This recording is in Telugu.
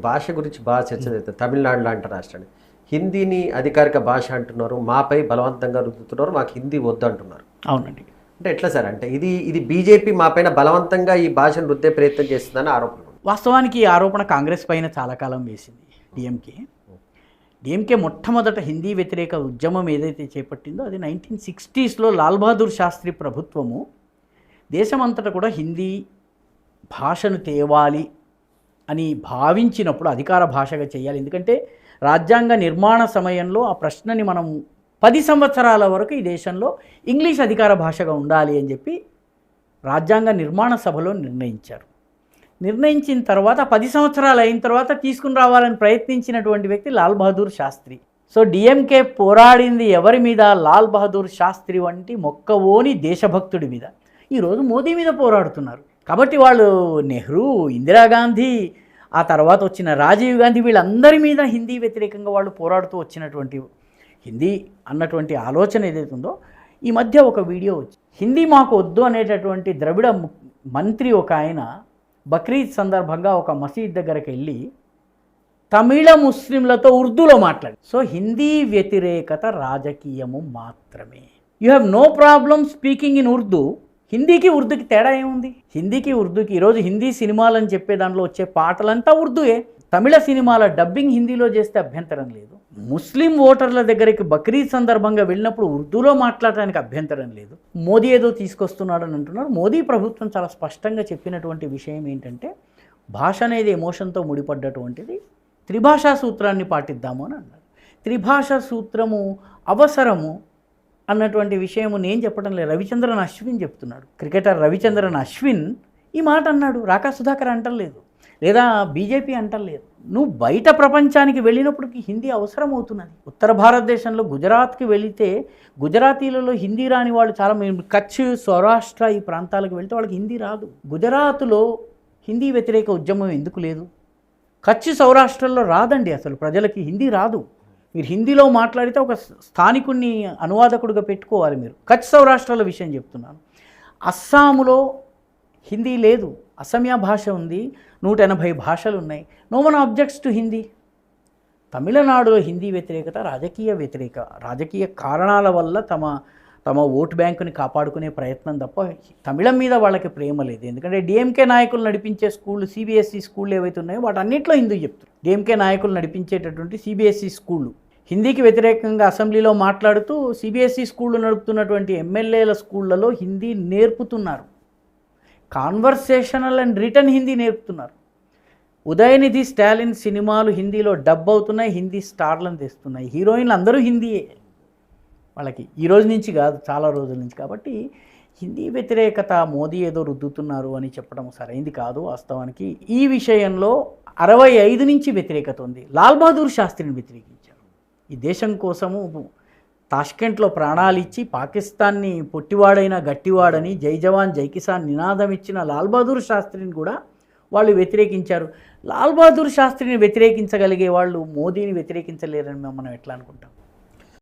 భాష గురించి బాగా చర్చ జరుగుతుంది. తమిళనాడు లాంటి రాష్ట్రాన్ని హిందీని అధికారిక భాష అంటున్నారు, మాపై బలవంతంగా రుద్దుతున్నారు, మాకు హిందీ వద్దు అంటున్నారు. అవునండి. అంటే ఎట్లా సార్? అంటే ఇది బీజేపీ మా పైన బలవంతంగా ఈ భాషను రుద్దే ప్రయత్నం చేస్తుందని ఆరోపణ. వాస్తవానికి ఈ ఆరోపణ కాంగ్రెస్ పైన చాలా కాలం వేసింది. డిఎంకే మొట్టమొదట హిందీ వ్యతిరేక ఉద్యమం ఏదైతే చేపట్టిందో అది 1960స్లో లాల్ బహదూర్ శాస్త్రి ప్రభుత్వము దేశమంతటా కూడా హిందీ భాషను తేవాలి అని భావించినప్పుడు అధికార భాషగా చేయాలి. ఎందుకంటే రాజ్యాంగ నిర్మాణ సమయంలో ఆ ప్రశ్నని మనం 10 సంవత్సరాల వరకు ఈ దేశంలో ఇంగ్లీష్ అధికార భాషగా ఉండాలి అని చెప్పి రాజ్యాంగ నిర్మాణ సభలో నిర్ణయించారు. నిర్ణయించిన తర్వాత 10 సంవత్సరాలు అయిన తర్వాత తీసుకుని రావాలని ప్రయత్నించినటువంటి వ్యక్తి లాల్ బహదూర్ శాస్త్రి. సో డిఎంకే పోరాడింది ఎవరి మీద? లాల్ బహదూర్ శాస్త్రి వంటి మొక్కవోని దేశభక్తుడి మీద. ఈరోజు మోదీ మీద పోరాడుతున్నారు. కాబట్టి వాళ్ళు నెహ్రూ, ఇందిరాగాంధీ, ఆ తర్వాత వచ్చిన రాజీవ్ గాంధీ వీళ్ళందరి మీద హిందీ వ్యతిరేకంగా వాళ్ళు పోరాడుతూ వచ్చినటువంటి హిందీ అన్నటువంటి ఆలోచన ఏదైతే ఉందో ఈ మధ్య ఒక వీడియో వచ్చి హిందీ మాకు వద్దు అనేటటువంటి ద్రవిడ మంత్రి ఒక ఆయన బక్రీద్ సందర్భంగా ఒక మసీద్ దగ్గరికి వెళ్ళి తమిళ ముస్లింలతో ఉర్దూలో మాట్లాడి. సో హిందీ వ్యతిరేకత రాజకీయము మాత్రమే. You have no problem speaking in Urdu. హిందీకి ఉర్దూకి తేడా ఏముంది? హిందీకి ఉర్దూకి ఈరోజు హిందీ సినిమాలని చెప్పే దాంట్లో వచ్చే పాటలంతా ఉర్దూయే. తమిళ సినిమాల డబ్బింగ్ హిందీలో చేస్తే అభ్యంతరం లేదు. ముస్లిం ఓటర్ల దగ్గరికి బక్రీద్ సందర్భంగా వెళ్ళినప్పుడు ఉర్దూలో మాట్లాడడానికి అభ్యంతరం లేదు. మోదీ ఏదో తీసుకొస్తున్నాడని అంటున్నారు. మోదీ ప్రభుత్వం చాలా స్పష్టంగా చెప్పినటువంటి విషయం ఏంటంటే భాష అనేది ఎమోషన్తో ముడిపడ్డటువంటిది. త్రిభాషా సూత్రాన్ని పాటిద్దాము అని అన్నారు. త్రిభాషా సూత్రము అవసరము అన్నటువంటి విషయము నేను చెప్పడం లేదు, రవిచంద్రన్ అశ్విన్ చెప్తున్నాడు. క్రికెటర్ రవిచంద్రన్ అశ్విన్ ఈ మాట అన్నాడు. రాకా సుధాకర్ అంటలేదు, లేదా బీజేపీ అంటలేదు. నువ్వు బయట ప్రపంచానికి వెళ్ళినప్పటికీ హిందీ అవసరం అవుతున్నది. ఉత్తర భారతదేశంలో గుజరాత్కి వెళితే గుజరాతీలలో హిందీ రాని వాళ్ళు చాలా, కచ్, సౌరాష్ట్ర ఈ ప్రాంతాలకు వెళితే వాళ్ళకి హిందీ రాదు. గుజరాత్లో హిందీ వ్యతిరేక ఉద్యమం ఎందుకు లేదు? కచ్, సౌరాష్ట్రలో రాదండి, అసలు ప్రజలకి హిందీ రాదు. మీరు హిందీలో మాట్లాడితే ఒక స్థానికుడిని అనువాదకుడిగా పెట్టుకోవాలి మీరు. కచ్, సౌరాష్ట్రాల విషయం చెప్తున్నాను. అస్సాములో హిందీ లేదు, అసమియా భాష ఉంది, 180 భాషలు ఉన్నాయి. No one objects to Hindi. తమిళనాడులో హిందీ వ్యతిరేకత రాజకీయ కారణాల వల్ల తమ ఓటు బ్యాంకుని కాపాడుకునే ప్రయత్నం తప్ప తమిళం మీద వాళ్ళకి ప్రేమ లేదు. ఎందుకంటే డిఎంకే నాయకులు నడిపించే స్కూళ్ళు, సిబిఎస్ఈ స్కూళ్ళు ఏవైతే ఉన్నాయో వాటి అన్నింటిలో హిందూ చెప్తారు. డిఎంకే నాయకులు నడిపించేటటువంటి సిబిఎస్ఈ స్కూళ్ళు హిందీకి వ్యతిరేకంగా అసెంబ్లీలో మాట్లాడుతూ సిబిఎస్ఈ స్కూళ్ళు నడుపుతున్నటువంటి ఎమ్మెల్యేల స్కూళ్ళలో హిందీ నేర్పుతున్నారు. కాన్వర్సేషనల్ అండ్ రిటర్న్ హిందీ నేర్పుతున్నారు. ఉదయనిధి స్టాలిన్ సినిమాలు హిందీలో డబ్ అవుతున్నాయి, హిందీ స్టార్లను తెస్తున్నాయి. హీరోయిన్లు అందరూ హిందీయే వాళ్ళకి, ఈ రోజు నుంచి కాదు, చాలా రోజుల నుంచి. కాబట్టి హిందీ వ్యతిరేకత మోదీ ఏదో రుద్దుతున్నారు అని చెప్పడం సరైంది కాదు. వాస్తవానికి ఈ విషయంలో 65 నుంచి వ్యతిరేకత ఉంది. లాల్ బహదూర్ శాస్త్రిని వ్యతిరేకించారు. ఈ దేశం కోసము తాష్కెంట్లో ప్రాణాలు ఇచ్చి పాకిస్తాన్ని పొట్టివాడైన గట్టివాడని జై జవాన్ జై కిసాన్ నినాదం ఇచ్చిన లాల్ బహదూర్ శాస్త్రిని కూడా వాళ్ళు వ్యతిరేకించారు. లాల్ బహదూర్ శాస్త్రిని వ్యతిరేకించగలిగే వాళ్ళు మోదీని వ్యతిరేకించలేరని మనం ఎట్లా అనుకుంటాం?